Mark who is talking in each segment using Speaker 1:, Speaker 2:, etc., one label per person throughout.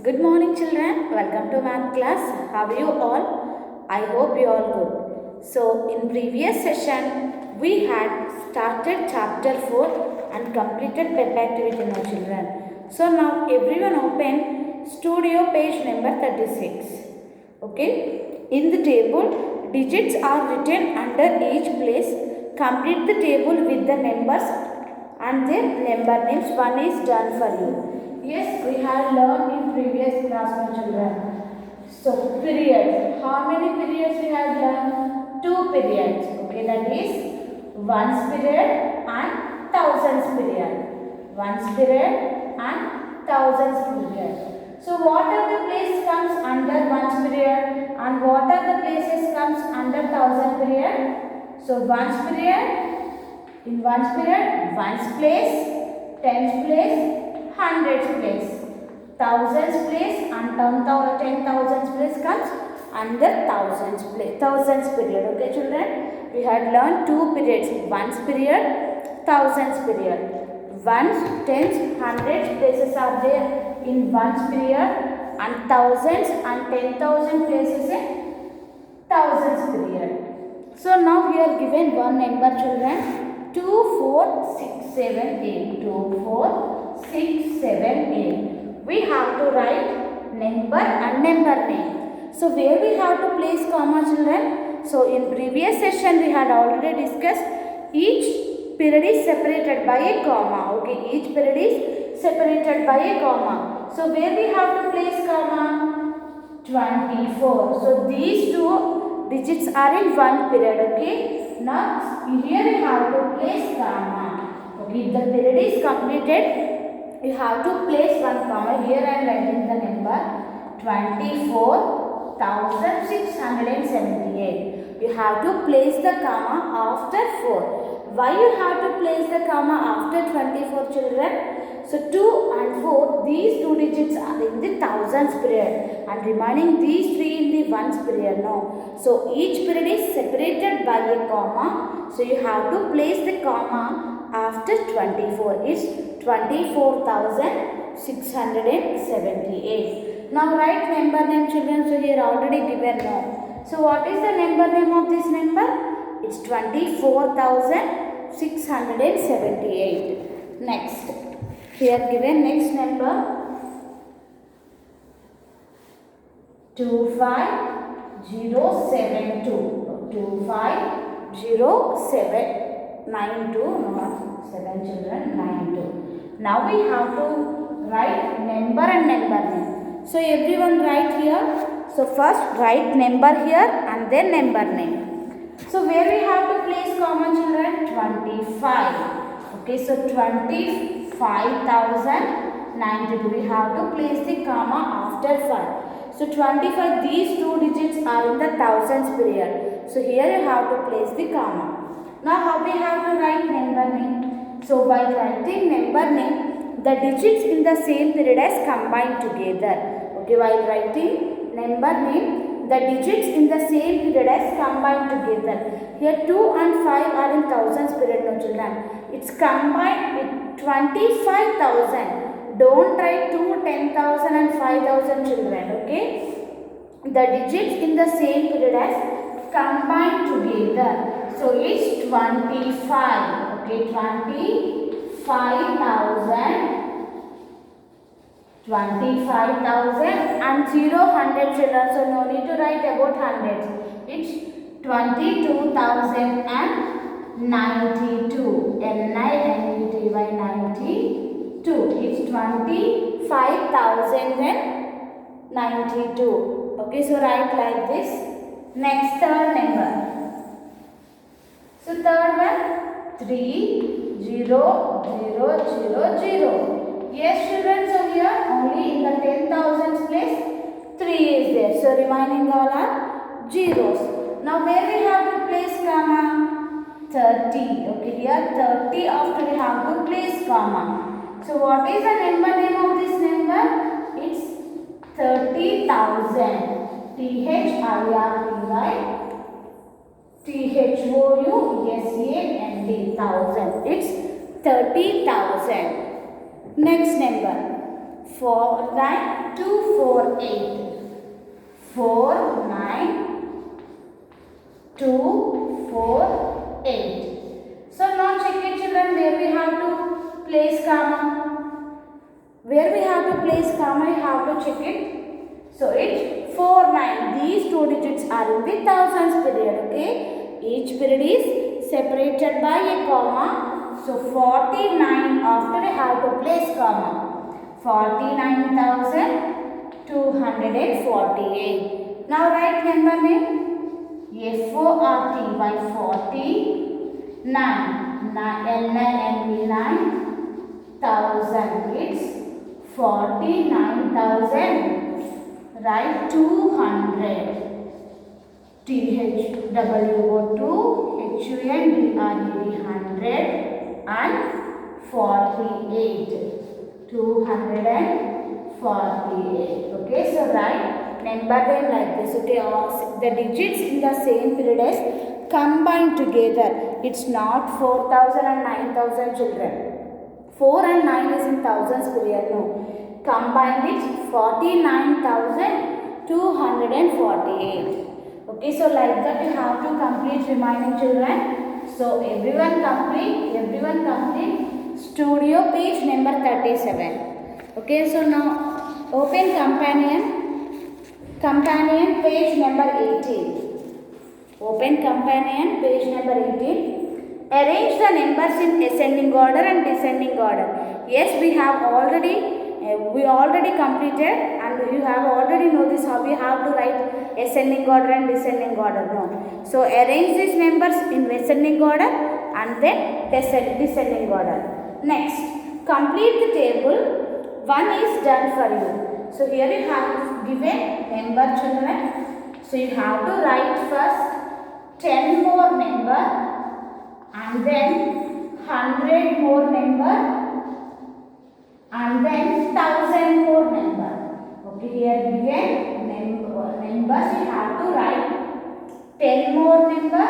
Speaker 1: Good morning, children. Welcome to math class. How are you all? I hope you all good. So, in previous session, we had started chapter 4 and completed pep activity now, children. So, now everyone open studio page number 36. Okay. In the table, digits are written under each place. Complete the table with the numbers and their number names. One is done for you. Yes, we have learned in previous class, my children. So, periods. How many periods we have learned? Two periods. Okay, that is one's period and thousands period. One's period and thousands period. So, what are the places comes under one's period and what are the places comes under thousand period? So, one's period, in one's period, one's place, tens place, hundreds place, thousands place and 10,000 place comes under thousands period. Okay, children, we had learned two periods, one's period, thousands period. Ones, tens, hundreds places are there in one's period and thousands and 10,000 places in thousands period. So now we are given one number, children. 2, 4, 6, 7, 8. 2, 4, 6, 7, 8. We have to write number and number name. So where we have to place comma, children? So in previous session we had already discussed each period is separated by a comma. Okay, each period is separated by a comma. So where we have to place comma? 24. So these two digits are in one period. Okay. Now here we have to place comma. Okay, if the period is completed, you have to place one comma. Here I am writing the number 24,678. You have to place the comma after 4. Why you have to place the comma after 24, children? So 2 and 4, these two digits are in the thousands period and remaining these three in the ones period. No. So each period is separated by a comma. So you have to place the comma after 24. It's 24,678. Now write number name, children. So here already given now. So what is the number name of this number? It's 24,678. Next. Here given next number 25072. 25092. No, 7 children, 92. Now we have to write number and number name. So everyone write here. So first write number here and then number name. So where we have to place comma, children? 25. Okay, so 25,092. We have to place the comma after 5. So 25, these two digits are in the thousands period. So here you have to place the comma. Now how we have to write number name? So while writing number name, the digits in the same period as combined together. Okay, while writing number name, the digits in the same period as combined together. Here 2 and 5 are in thousands period, no children. It's combined with 25,000. Don't write 2, 10,000 and 5,000, children. Okay. The digits in the same period as combined together. So it's 25. Okay, 25,000 and 0, 100, children. So no need to write about hundreds. It's 22,092. N-I-N-E-T-Y 92. It's 25,092. Okay, so write like this. Next, third number. So third one, 30,000. Yes, children, so here only in the 10,000s place 3 is there. So remaining all are zeros. Now where we have to place comma? 30. Okay, here 30 after we have to place comma. So what is the number name of this number? It's 30,000. T-H-I-R-T-Y T-H-O-U-S-A-N-D 1000. It's 30,000. Next number 49,250. 4, 8. 4, 9, 2, 4, 8. So now check it children, where we have to place comma. Where we have to place comma, you have to check it. So it's 4, 9. These two digits are in the thousands period. Okay. Each period is separated by a comma. So 49 after we have to place comma. 49,248. Now write number name. FORTY by 49. 9,000. It's 49,000. Write 200. THWO2 HUNDRED 100 and 48. 248. Okay, so write number them like this. Okay, the digits in the same period as combined together. It's not 4,000 and 9,000 children. 4 and 9 is in thousands period. No, combined it's 49,248. Okay, so like that you have to complete remaining children. So everyone complete. Studio page number 37. Okay, so now open companion page number 18. Open companion page number 18. Arrange the numbers in ascending order and descending order. Yes, we already completed, and you have already know this how we have to write ascending order and descending order. No. So arrange these numbers in ascending order and then descending order. Next, complete the table. One is done for you. So here you have given number children. So you have to write first 10 more number and then 100 more number and then 1000 more number. Okay, here given numbers you have to write 10 more number,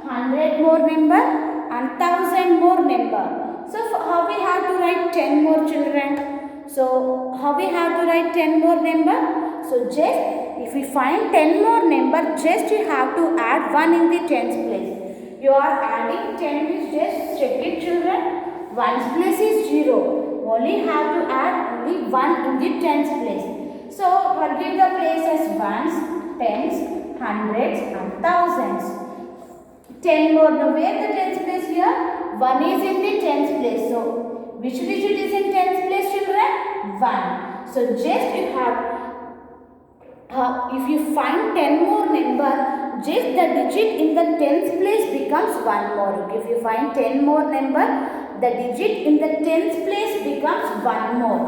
Speaker 1: 100 more number and 1000 more number. So how we have to write 10 more children? So how we have to write 10 more number? So just if we find 10 more number, just you have to add 1 in the tens place. You are adding 10 is just check it children. 1's place is 0. Only have to add only 1 in the tens place. So give the place as ones, tens, hundreds and thousands. 10 more. Now where the tens place here? 1 is in the tens place. So which digit is in tens place children? 1. So just you have if you find 10 more number, just the digit in the tens place becomes 1 more. Okay? If you find 10 more number, the digit in the tens place becomes 1 more.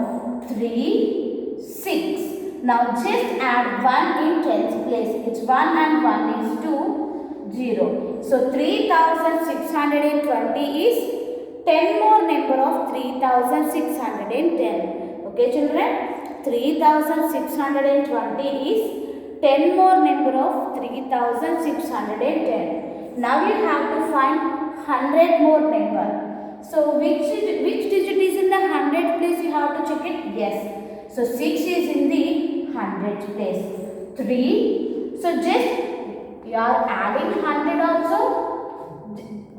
Speaker 1: 3, 6. Now just add 1 in tens place. It's 1 and 1 is 2, 0. So 3620 is 10 more number of 3610. Okay children? 3620 is 10 more number of 3610. Now you have to find 100 more number. So which digit is in the 100 place? You have to check it. Yes. So 6 is in the 100 place. 3. So just you are adding 100 also.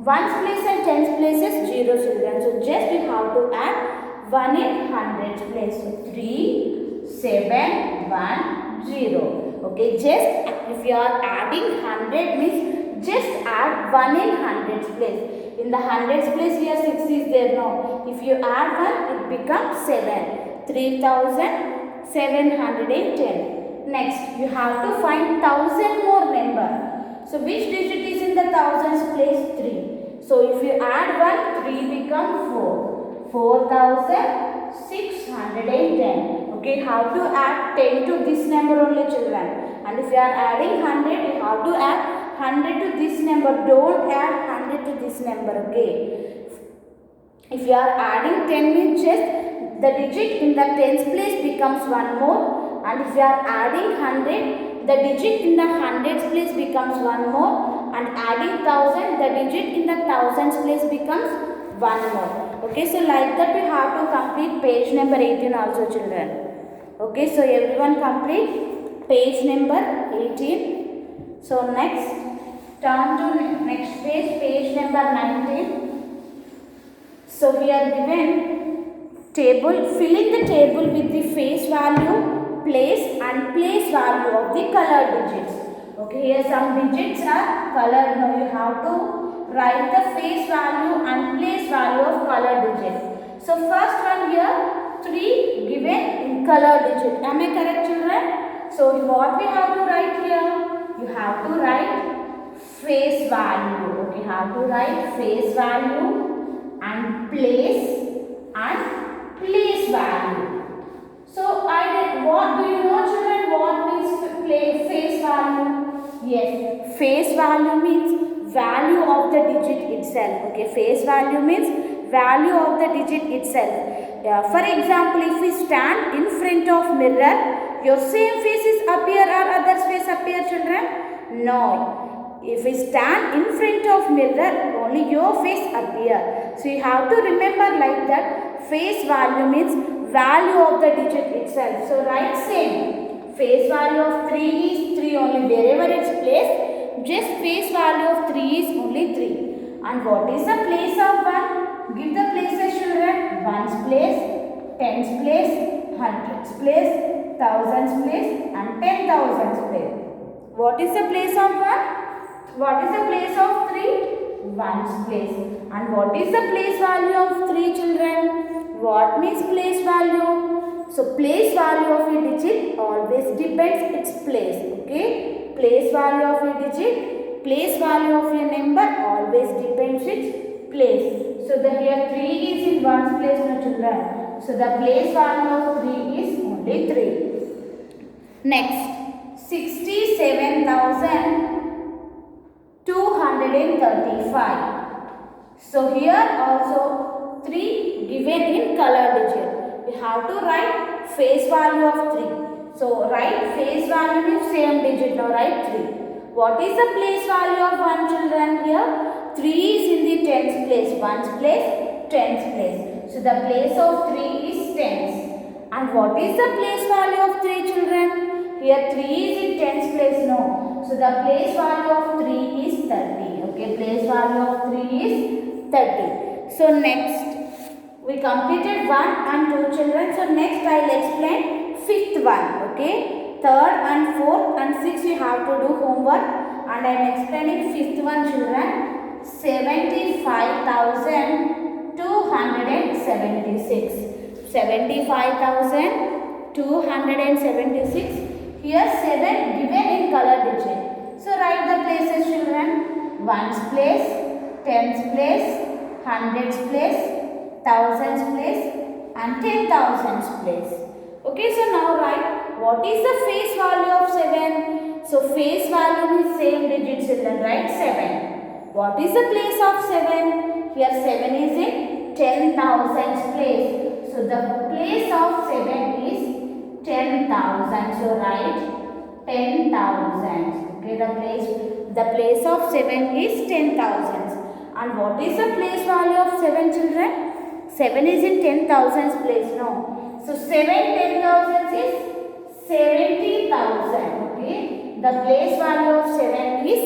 Speaker 1: 1's place and 10's place is 0 children. So just you have to add 1 in 100's place. So 3, 7, 1, 0. Okay, just if you are adding 100 means just add 1 in 100's place. In the 100's place here 6 is there now. If you add 1 it becomes 7. 3710. Next you have to find 1000 more number. So which digit is in the thousands place? 3. So if you add 1 3 becomes 4. 4610. Okay, how to add 10 to this number only children. And if you are adding 100, you have to add 100 to this number. Don't add 100 to this number. Okay. If you are adding 10 means just the digit in the tens place becomes 1 more. And if you are adding 100, the digit in the hundreds place becomes 1 more. And adding 1000, the digit in the thousands place becomes 1 more. Okay, so like that we have to complete page number 18 also children. Okay, so everyone complete page number 18. So next, turn to next page, page number 19. So we are given table, fill in the table with the face value, place and place value of the colored digits. Okay, here some digits are colored. Now you have to write the face value and place value of colored digits. So first one here, 3 given in colored digit. Am I correct, children? So what we have to write here? You have to write face value. Okay, you have to write face value and place value. So what do you know, children? What means face value? Yes, face value means value of the digit itself. Okay, face value means value of the digit itself. For example, if we stand in front of mirror, your same faces appear or others' face appear, children? No. If we stand in front of mirror, only your face appear. So you have to remember like that. Face value means value of the digit itself. So write same. Face value of 3 is 3 only. Wherever it's placed, just face value of 3 is only 3. And what is the place of 1? Give the places, children. Ones place, tens place, hundreds place, thousands place and 10,000s place. What is the place of 1? What is the place of 3? Ones place. And what is the place value of 3, children? What means place value? So place value of a digit always depends its place. Okay? Place value of a digit, place value of a number always depends its place. So the here 3 is in ones place, no, children. So the place value of 3 is only 3. Next, 67,235. So here also 3 given in color digit. We have to write face value of 3. So write face value means same digit. Now write 3. What is the place value of 1, children here? 3 is in the tens place. Ones place, tens place. So the place of 3 is tens. And what is the place value of 3, children? Here 3 is in tens place. No. So the place value of 3 is 30. Okay, place value of 3 is 30. So next, we completed 1 and 2, children. So next I will explain 5th one. Okay, 3rd and 4th and 6th we have to do homework. And I am explaining 5th one, children. 75,276. 75,276. Here 7 given in color digit. So write the places, children. Ones place, tens place, hundreds place, thousands place and 10,000s place. Okay, so now write what is the face value of 7. So face value is same digit, children. Write 7. What is the place of 7? Here 7 is in 10,000s place. So the place of 7 is 10,000. So write 10,000. Okay, the place of 7 is 10,000. And what is the place value of 7, children? 7 is in 10,000s place. No. So 7 10,000s is 70,000. Okay. The place value of 7 is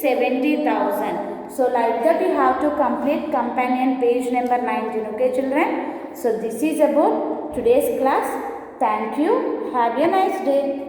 Speaker 1: 70,000. So like that you have to complete companion page number 19. Okay, children. So this is about today's class. Thank you. Have a nice day.